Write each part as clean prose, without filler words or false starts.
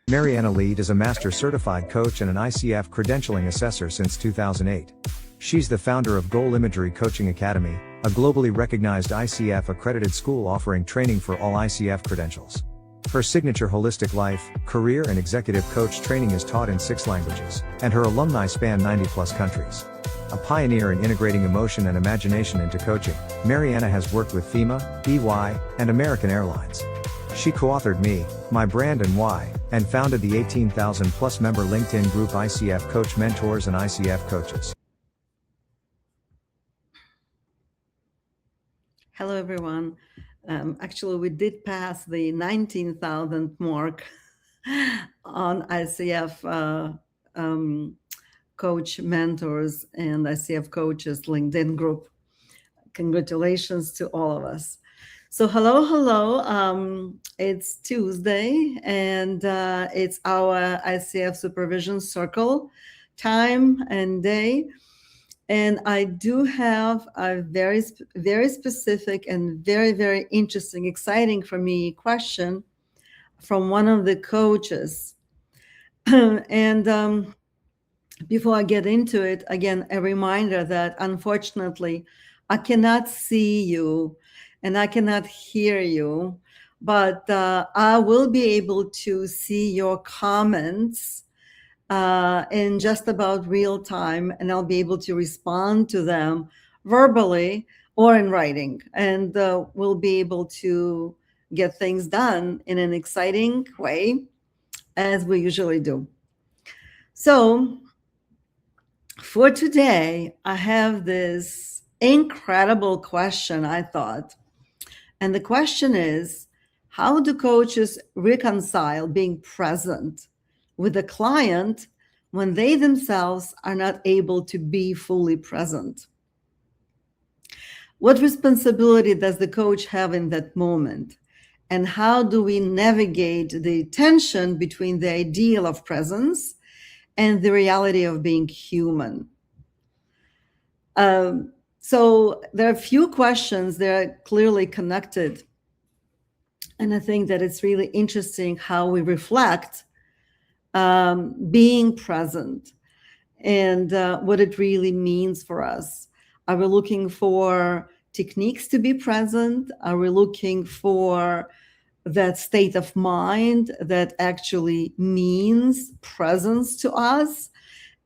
Marianna Lead is a Master Certified Coach and an ICF Credentialing Assessor since 2008. She's the founder of Goal Imagery Coaching Academy, a globally recognized ICF accredited school offering training for all ICF credentials. Her signature holistic life, career and executive coach training is taught in 6 languages, and her alumni span 90+ countries. A pioneer in integrating emotion and imagination into coaching, Marianna has worked with FEMA, EY, and American Airlines. She co-authored Me, My Brand and Why, and founded the 18,000+ member LinkedIn group ICF Coach Mentors and ICF Coaches. Hello, everyone. Actually, we did pass the 19,000 mark on ICF Coach Mentors and ICF Coaches LinkedIn group. Congratulations to all of us. So hello. It's Tuesday, and it's our ICF Supervision Circle time and day. And I do have a very specific and very interesting, exciting for me question from one of the coaches. And before I get into it, again, a reminder that unfortunately, I cannot see you and I cannot hear you, but I will be able to see your comments in just about real time, and I'll be able to respond to them verbally or in writing, and we'll be able to get things done in an exciting way, as we usually do. So for today, I have this incredible question, I thought, and the question is, how do coaches reconcile being present with the client when they themselves are not able to be fully present? What responsibility does the coach have in that moment? And how do we navigate the tension between the ideal of presence and the reality of being human? So there are a few questions that are clearly connected. And I think that it's really interesting how we reflect being present and what it really means for us. Are we looking for techniques to be present? Are we looking for that state of mind that actually means presence to us?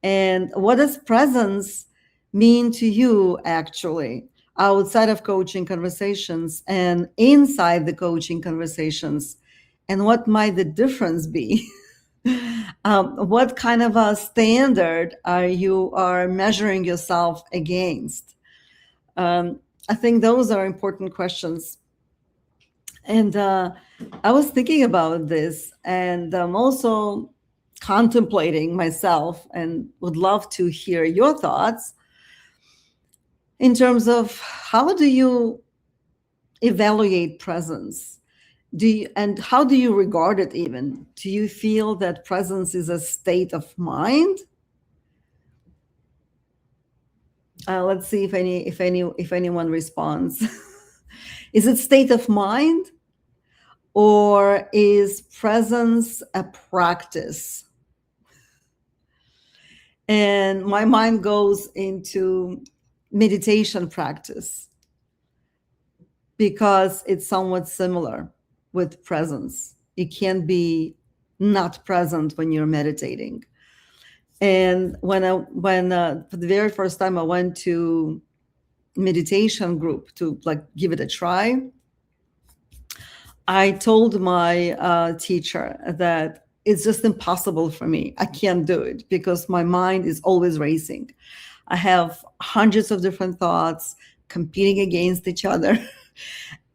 And what does presence mean to you actually outside of coaching conversations and inside the coaching conversations? And what might the difference be? What kind of a standard you are measuring yourself against? I think those are important questions. And I was thinking about this, and I'm also contemplating myself and would love to hear your thoughts in terms of how do you evaluate presence? And how do you regard it even? Do you feel that presence is a state of mind? Let's see if anyone responds. Is it state of mind, or is presence a practice? And my mind goes into meditation practice because it's somewhat similar with presence. You can't be not present when you're meditating. And when for the very first time I went to meditation group to give it a try, I told my teacher that it's just impossible for me. I can't do it because my mind is always racing. I have hundreds of different thoughts competing against each other.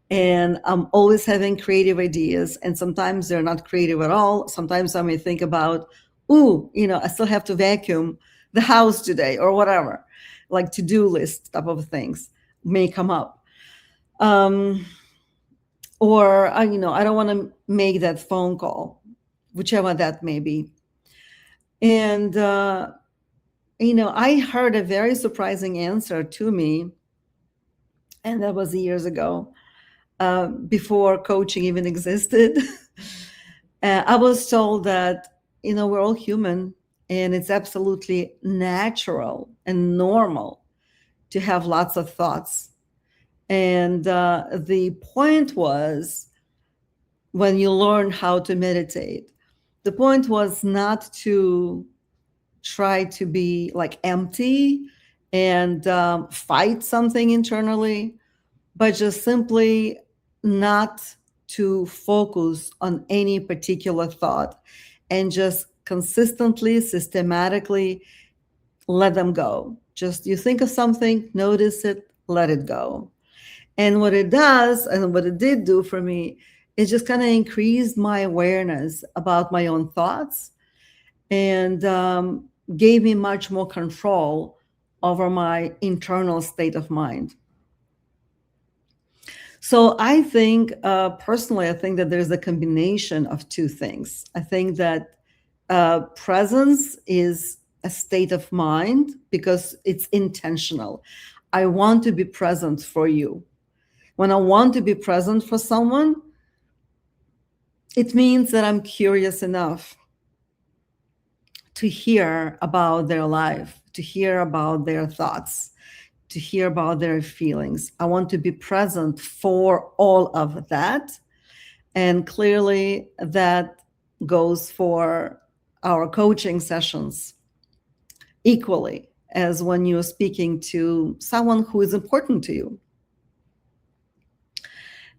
And I'm always having creative ideas. And sometimes they're not creative at all. Sometimes I may think about, I still have to vacuum the house today or whatever, like to-do list type of things may come up. Or, I don't want to make that phone call, whichever that may be. And, I heard a very surprising answer to me, and that was years ago. before coaching even existed. I was told that, we're all human and it's absolutely natural and normal to have lots of thoughts. And the point was, when you learn how to meditate, the point was not to try to be like empty and fight something internally, but just simply not to focus on any particular thought and just consistently, systematically let them go. Just you think of something, notice it, let it go. And what it does, and what it did do for me, it just kind of increased my awareness about my own thoughts and gave me much more control over my internal state of mind. So I think, personally, I think that there's a combination of two things. I think that presence is a state of mind because it's intentional. I want to be present for you. When I want to be present for someone, it means that I'm curious enough to hear about their life, to hear about their thoughts, to hear about their feelings. I want to be present for all of that. And clearly that goes for our coaching sessions equally as when you're speaking to someone who is important to you.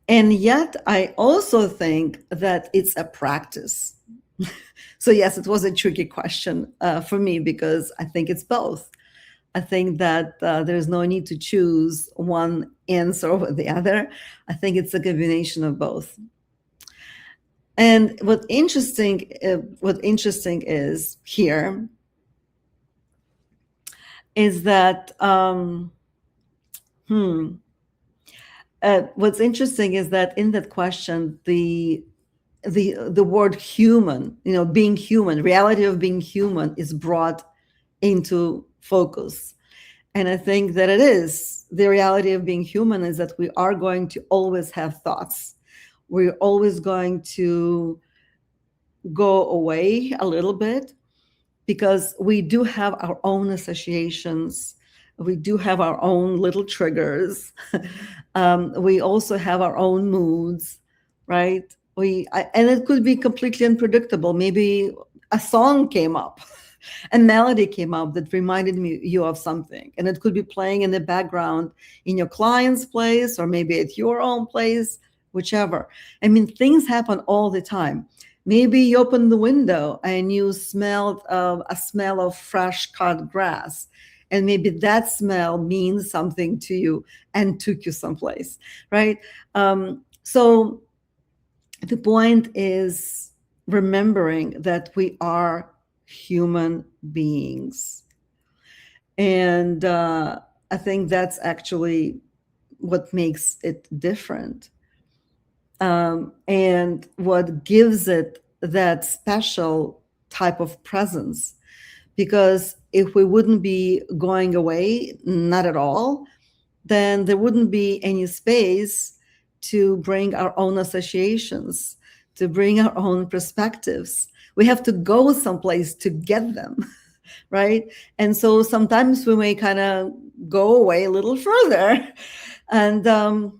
And yet I also think that it's a practice. So yes, it was a tricky question for me because I think it's both. I think that there's no need to choose one answer over the other. I think it's a combination of both. And what's interesting is here is that what's interesting is that in that question, the word human, being human, reality of being human is brought into focus. And I think that it is the reality of being human is that we are going to always have thoughts. We're always going to go away a little bit because we do have our own associations. We do have our own little triggers. We also have our own moods, right? And it could be completely unpredictable. Maybe a song came up, a melody came up that reminded you of something, and it could be playing in the background in your client's place or maybe at your own place, whichever. I mean, things happen all the time. Maybe you opened the window and you smelled a smell of fresh cut grass. And maybe that smell means something to you and took you someplace, right? So the point is remembering that we are human beings. And I think that's actually what makes it different. And what gives it that special type of presence. Because if we wouldn't be going away, not at all, then there wouldn't be any space to bring our own associations, to bring our own perspectives. We have to go someplace to get them, right? And so sometimes we may kind of go away a little further, and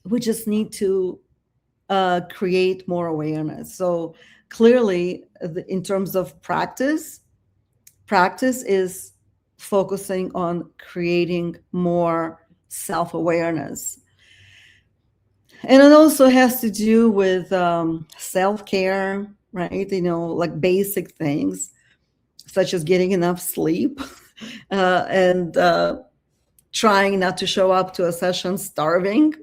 we just need to create more awareness. So clearly, in terms of practice is focusing on creating more self-awareness. And it also has to do with self-care, right? Like basic things such as getting enough sleep and trying not to show up to a session starving,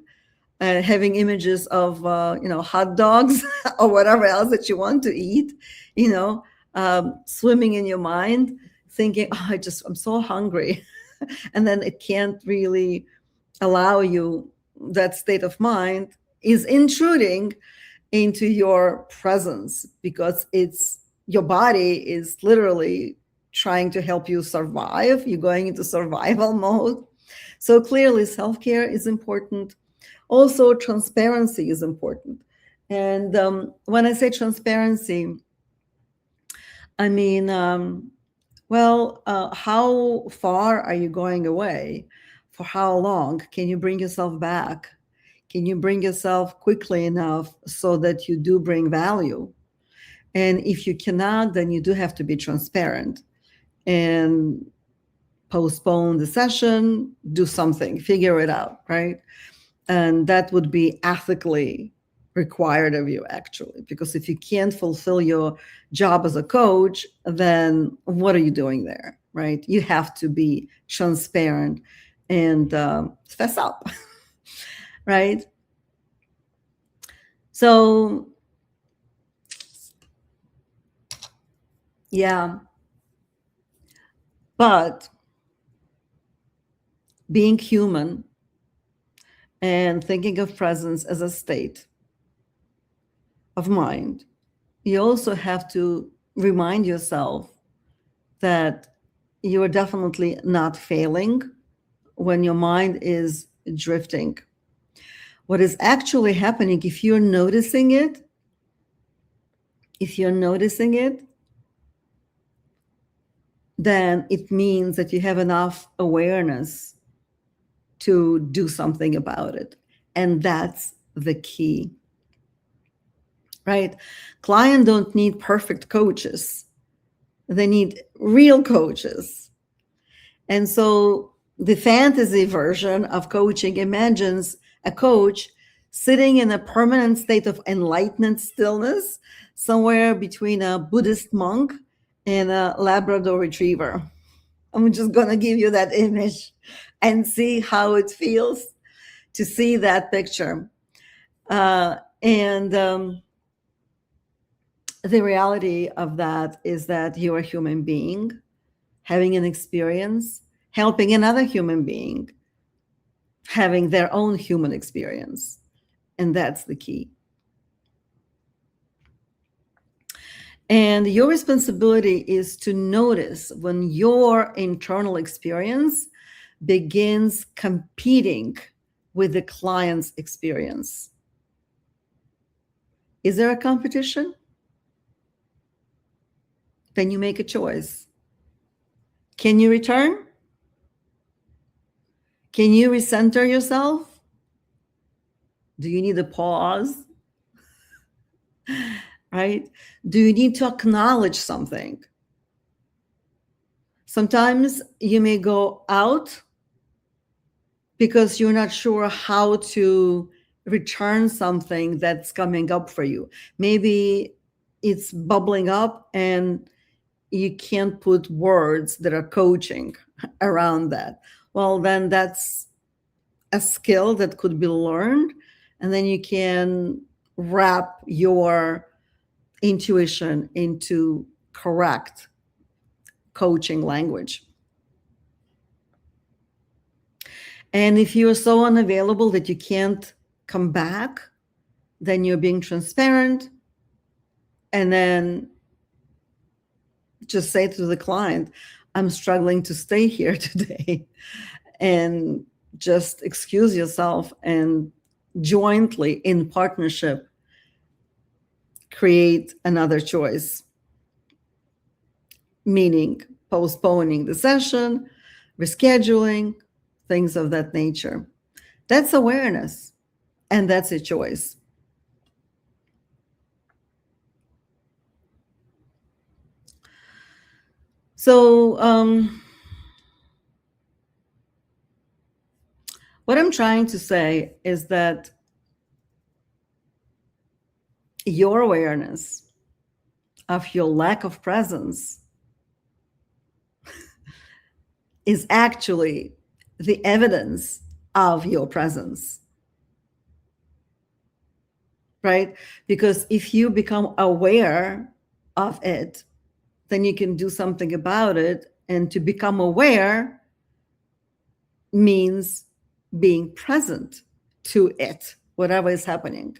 having images of hot dogs or whatever else that you want to eat, swimming in your mind, thinking, I'm so hungry. And then it can't really allow you, that state of mind is intruding into your presence because your body is literally trying to help you survive. You're going into survival mode. So clearly self-care is important. Also, transparency is important. And when I say transparency, I mean, how far are you going away? For how long? Can you bring yourself back? Can you bring yourself quickly enough so that you do bring value? And if you cannot, then you do have to be transparent and postpone the session, do something, figure it out, right? And that would be ethically required of you, actually, because if you can't fulfill your job as a coach, then what are you doing there, right? You have to be transparent and fess up, right? So, yeah, but being human and thinking of presence as a state of mind, you also have to remind yourself that you are definitely not failing when your mind is drifting. What is actually happening, if you're noticing it, then it means that you have enough awareness to do something about it. And that's the key, right? Clients don't need perfect coaches. They need real coaches. And so the fantasy version of coaching imagines a coach sitting in a permanent state of enlightened stillness, somewhere between a Buddhist monk and a Labrador retriever. I'm just going to give you that image and see how it feels to see that picture. And the reality of that is that you're a human being having an experience, helping another human being having their own human experience. And that's the key. And your responsibility is to notice when your internal experience begins competing with the client's experience. Is there a competition? Then you make a choice. Can you return? Can you recenter yourself? Do you need a pause? Right? Do you need to acknowledge something? Sometimes you may go out because you're not sure how to return something that's coming up for you. Maybe it's bubbling up and you can't put words that are coaching around that. Well, then that's a skill that could be learned, and then you can wrap your intuition into correct coaching language. And if you're so unavailable that you can't come back, then you're being transparent, and then just say to the client, I'm struggling to stay here today, and just excuse yourself and jointly in partnership create another choice, meaning postponing the session, rescheduling, things of that nature. That's awareness, and that's a choice. So what I'm trying to say is that your awareness of your lack of presence is actually the evidence of your presence, right? Because if you become aware of it, then you can do something about it. And to become aware means being present to it, whatever is happening.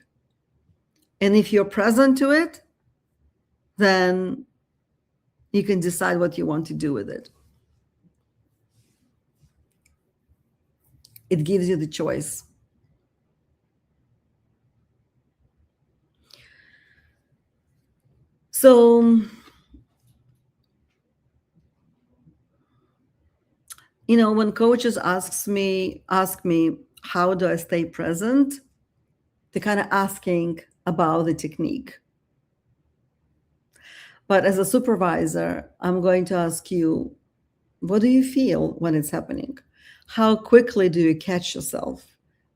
And if you're present to it, then you can decide what you want to do with it. It gives you the choice. So, when coaches ask me, how do I stay present? They're kind of asking about the technique. But as a supervisor, I'm going to ask you, what do you feel when it's happening? How quickly do you catch yourself?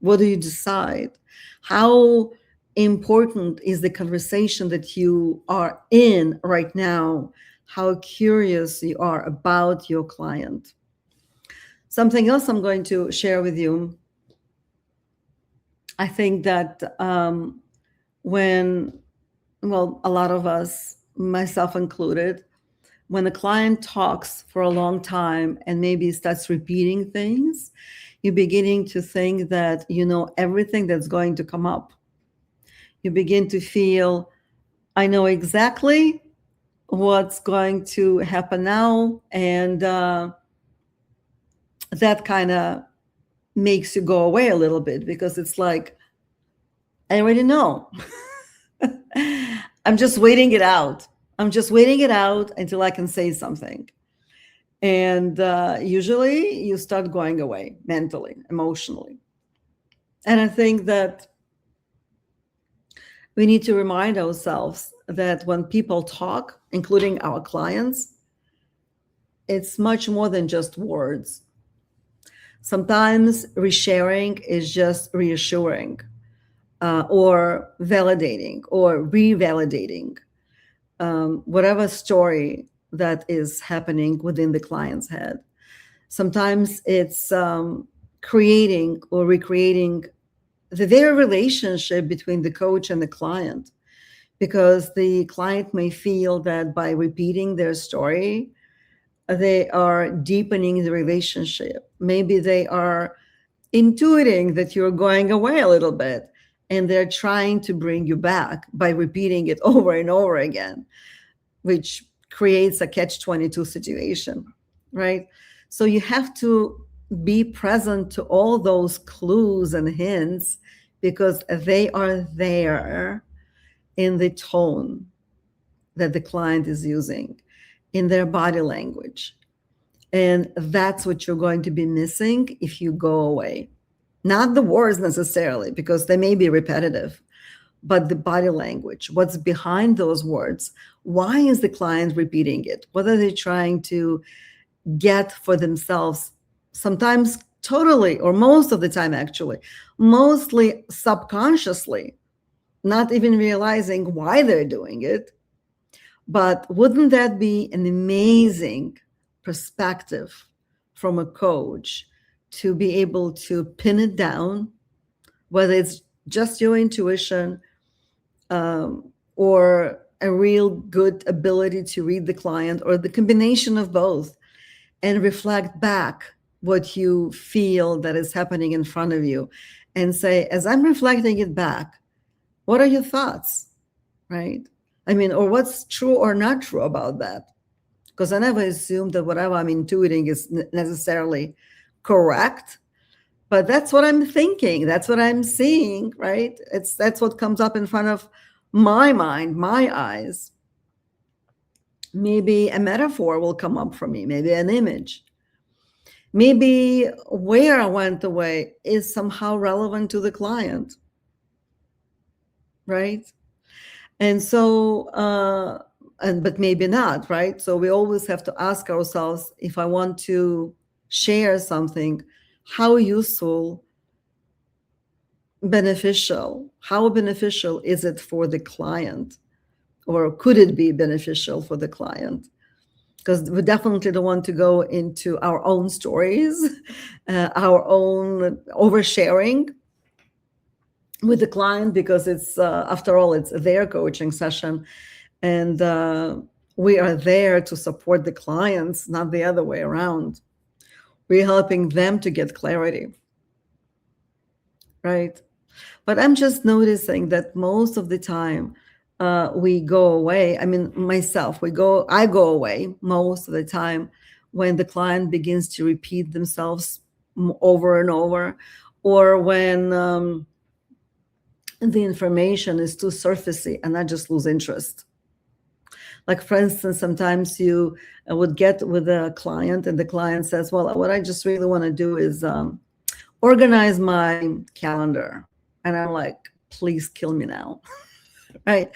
What do you decide? How important is the conversation that you are in right now? How curious you are about your client? Something else I'm going to share with you. I think that a lot of us, myself included, when a client talks for a long time and maybe starts repeating things, you're beginning to think that you know everything that's going to come up. You begin to feel, I know exactly what's going to happen now. And that kind of makes you go away a little bit, because it's like, I already know. I'm just waiting it out. I'm just waiting it out until I can say something. And usually you start going away mentally, emotionally. And I think that we need to remind ourselves that when people talk, including our clients, it's much more than just words. Sometimes resharing is just reassuring, or validating or revalidating whatever story that is happening within the client's head. Sometimes it's creating or recreating the very relationship between the coach and the client, because the client may feel that by repeating their story, they are deepening the relationship. Maybe they are intuiting that you're going away a little bit, and they're trying to bring you back by repeating it over and over again, which creates a catch-22 situation, right? So you have to be present to all those clues and hints, because they are there in the tone that the client is using, in their body language. And that's what you're going to be missing if you go away. Not the words necessarily, because they may be repetitive, but the body language, what's behind those words. Why is the client repeating it? What are they trying to get for themselves? Sometimes totally, or most of the time actually, mostly subconsciously, not even realizing why they're doing it. But wouldn't that be an amazing perspective from a coach to be able to pin it down, whether it's just your intuition, or a real good ability to read the client, or the combination of both, and reflect back what you feel that is happening in front of you, and say, as I'm reflecting it back, what are your thoughts, right? I mean, or what's true or not true about that? Because I never assume that whatever I'm intuiting is necessarily correct, but that's what I'm thinking. That's what I'm seeing, right? That's what comes up in front of my mind, my eyes. Maybe a metaphor will come up for me, maybe an image. Maybe where I went away is somehow relevant to the client, right? And so, but maybe not, right? So we always have to ask ourselves, if I want to share something, how useful, beneficial, how beneficial is it for the client? Or could it be beneficial for the client? Because we definitely don't want to go into our own stories, our own oversharing with the client, because it's, after all, it's their coaching session. And we are there to support the clients, not the other way around. We're helping them to get clarity, right? But I'm just noticing that most of the time we go away. I mean, myself, I go away most of the time when the client begins to repeat themselves over and over, or when the information is too surfacey and I just lose interest. Like, for instance, sometimes you would get with a client and the client says, well, what I just really want to do is organize my calendar. And I'm like, please kill me now. Right?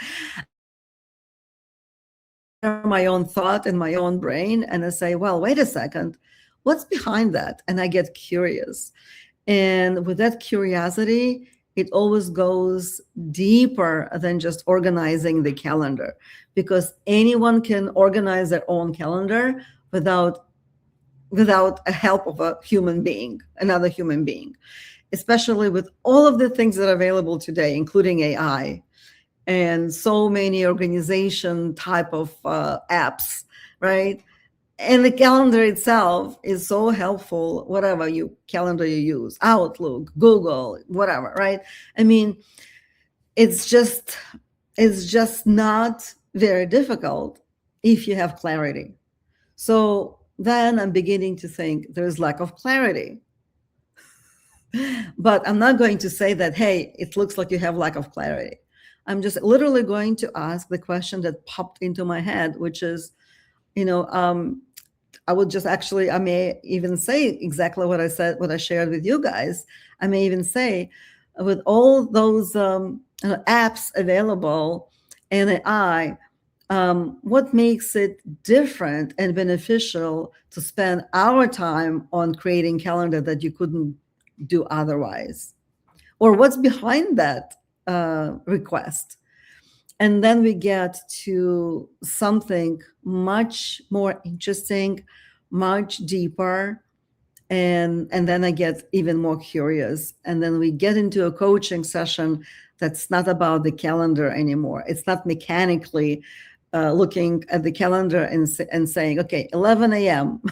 My own thought in my own brain, and I say, well, wait a second, what's behind that? And I get curious. And with that curiosity, it always goes deeper than just organizing the calendar, because anyone can organize their own calendar without a help of a human being, another human being, especially with all of the things that are available today, including AI and so many organization type of apps, right? And the calendar itself is so helpful, whatever calendar you use, Outlook, Google, whatever, right? I mean, it's just not very difficult if you have clarity. So then I'm beginning to think there's lack of clarity. But I'm not going to say that, hey, it looks like you have lack of clarity. I'm just literally going to ask the question that popped into my head, which is, I would just actually, I may even say exactly what I said, what I shared with you guys. I may even say, with all those apps available and AI, what makes it different and beneficial to spend our time on creating calendar that you couldn't do otherwise? Or what's behind that request? And then we get to something much more interesting, much deeper. And then I get even more curious. And then we get into a coaching session that's not about the calendar anymore. It's not mechanically looking at the calendar and saying, okay, 11 a.m.,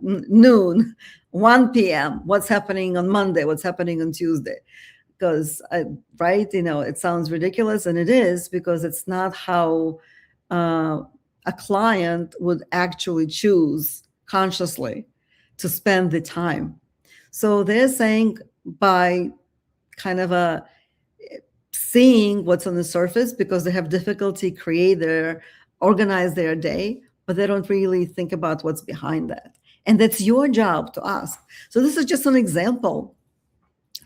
noon, 1 p.m., what's happening on Monday, what's happening on Tuesday. Because, right, it sounds ridiculous, and it is, because it's not how a client would actually choose consciously to spend the time. So they're saying, by kind of seeing what's on the surface, because they have difficulty organize their day, but they don't really think about what's behind that. And that's your job to ask. So this is just an example,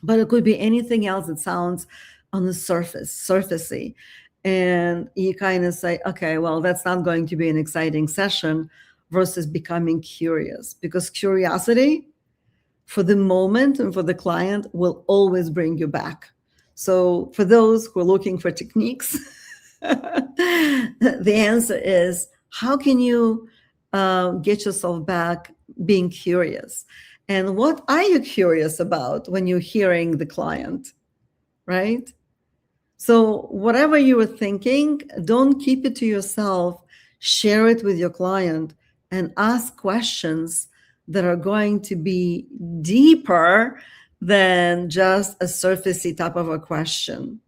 but it could be anything else that sounds on the surfacey. And you kind of say, okay, well, that's not going to be an exciting session, versus becoming curious, because curiosity for the moment and for the client will always bring you back. So for those who are looking for techniques, the answer is, how can you get yourself back being curious? And what are you curious about when you're hearing the client, right? So whatever you were thinking, don't keep it to yourself. Share it with your client and ask questions that are going to be deeper than just a surfacey type of a question,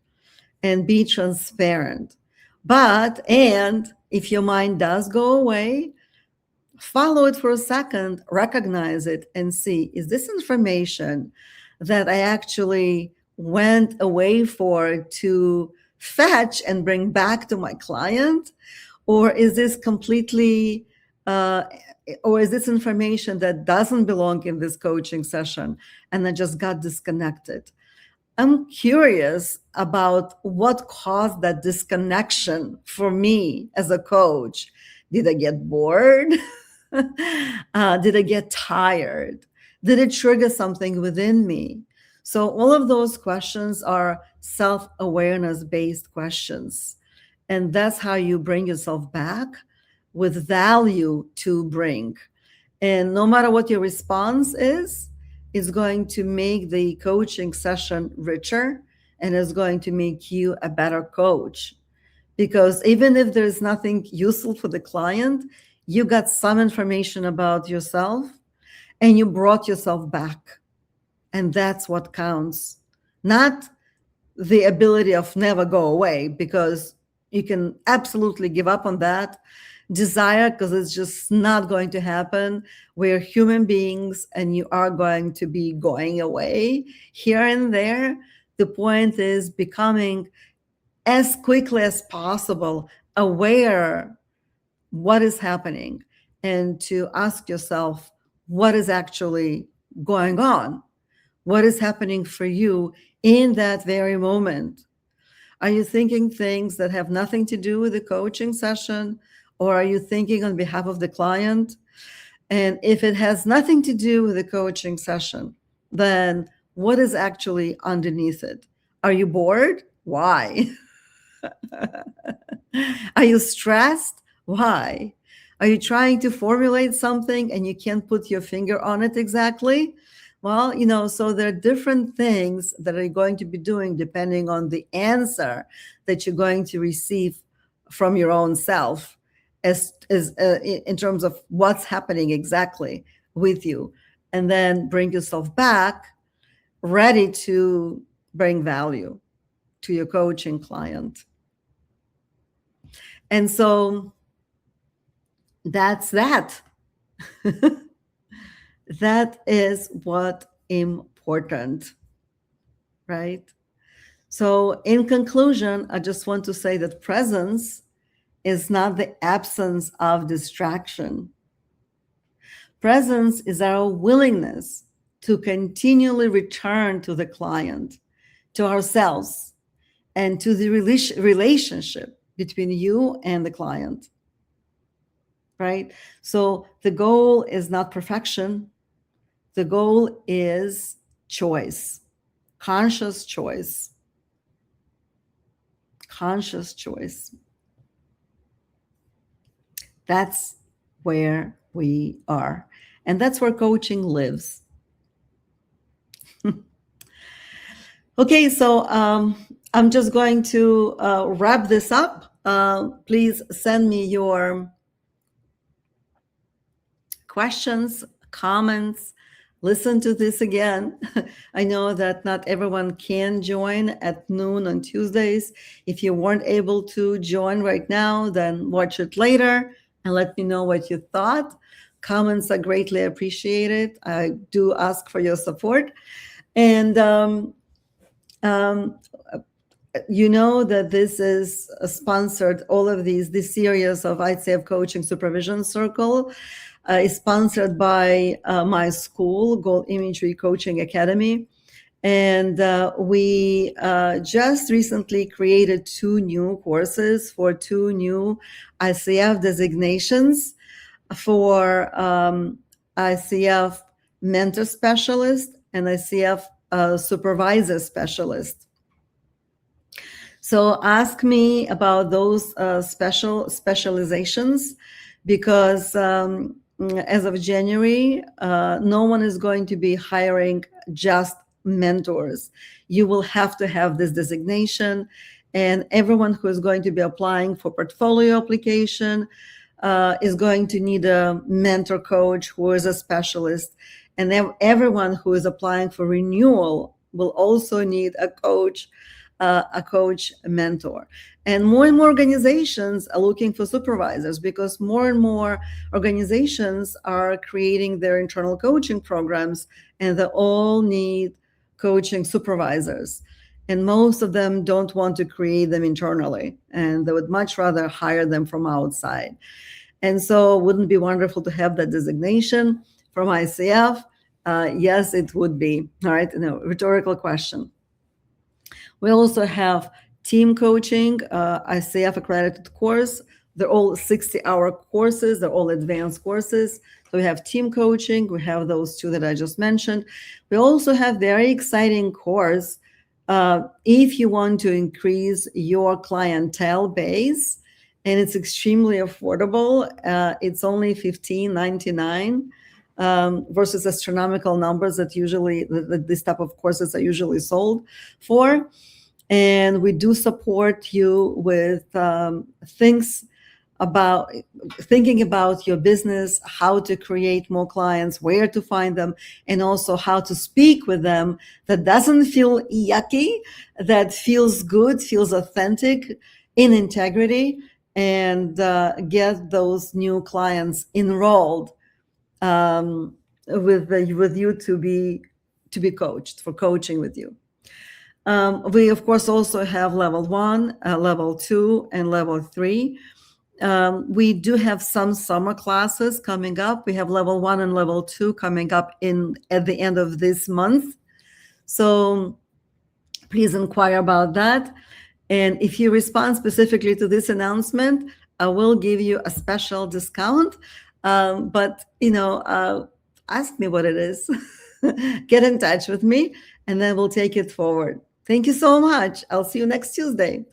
and be transparent. And if your mind does go away, follow it for a second, recognize it, and see, is this information that I actually went away to fetch and bring back to my client? Or is this completely, or is this information that doesn't belong in this coaching session and I just got disconnected? I'm curious about what caused that disconnection for me as a coach. Did I get bored? Did I get tired? Did it trigger something within me? So all of those questions are self-awareness based questions. And that's how you bring yourself back with value to bring. And no matter what your response is, it's going to make the coaching session richer, and it's going to make you a better coach. Because even if there's nothing useful for the client, you got some information about yourself and you brought yourself back. And that's what counts. Not the ability of never go away, because you can absolutely give up on that desire, because it's just not going to happen. We're human beings and you are going to be going away here and there. The point is becoming as quickly as possible aware what is happening and to ask yourself what is actually going on. What is happening for you in that very moment? Are you thinking things that have nothing to do with the coaching session, or are you thinking on behalf of the client? And if it has nothing to do with the coaching session, then what is actually underneath it? Are you bored? Why? Are you stressed? Why? Are you trying to formulate something and you can't put your finger on it exactly? Well, so there are different things that are going to be doing depending on the answer that you're going to receive from your own self, as in terms of what's happening exactly with you, and then bring yourself back ready to bring value to your coaching client. And so that's that. That is what important, right? So in conclusion, I just want to say that presence is not the absence of distraction. Presence is our willingness to continually return to the client, to ourselves, and to the relationship between you and the client, right? So the goal is not perfection. The goal is choice, conscious choice, conscious choice. That's where we are. And that's where coaching lives. Okay, so I'm just going to wrap this up. Please send me your questions, comments. Listen to this again. I know that not everyone can join at noon on Tuesdays. If you weren't able to join right now, then watch it later and let me know what you thought. Comments are greatly appreciated. I do ask for your support. And you know that this is sponsored, all of this series of ICF Coaching Supervision Circle is sponsored by my school, Goal Imagery Coaching Academy. And we just recently created 2 new courses for 2 new ICF designations for ICF Mentor Specialist and ICF Supervisor Specialist. So ask me about those specializations, because as of January, no one is going to be hiring just mentors. You will have to have this designation, and everyone who is going to be applying for portfolio application is going to need a mentor coach who is a specialist, and everyone who is applying for renewal will also need a coach mentor. And more organizations are looking for supervisors, because more and more organizations are creating their internal coaching programs, and they all need coaching supervisors. And most of them don't want to create them internally, and they would much rather hire them from outside. And so wouldn't it be wonderful to have that designation from ICF? Yes, it would be. All right, rhetorical question. We also have team coaching, ICF accredited course. They're all 60-hour courses. They're all advanced courses. So we have team coaching. We have those 2 that I just mentioned. We also have very exciting course if you want to increase your clientele base, and it's extremely affordable. It's only $15.99 versus astronomical numbers that usually this type of courses are usually sold for. And we do support you with thinking about your business, how to create more clients, where to find them, and also how to speak with them that doesn't feel yucky, that feels good, feels authentic, in integrity, and get those new clients enrolled with you to be coached, for coaching with you. We, of course, also have level 1, level 2, and level 3. We do have some summer classes coming up. We have level 1 and level 2 coming up at the end of this month. So please inquire about that. And if you respond specifically to this announcement, I will give you a special discount. But, ask me what it is. Get in touch with me, and then we'll take it forward. Thank you so much. I'll see you next Tuesday.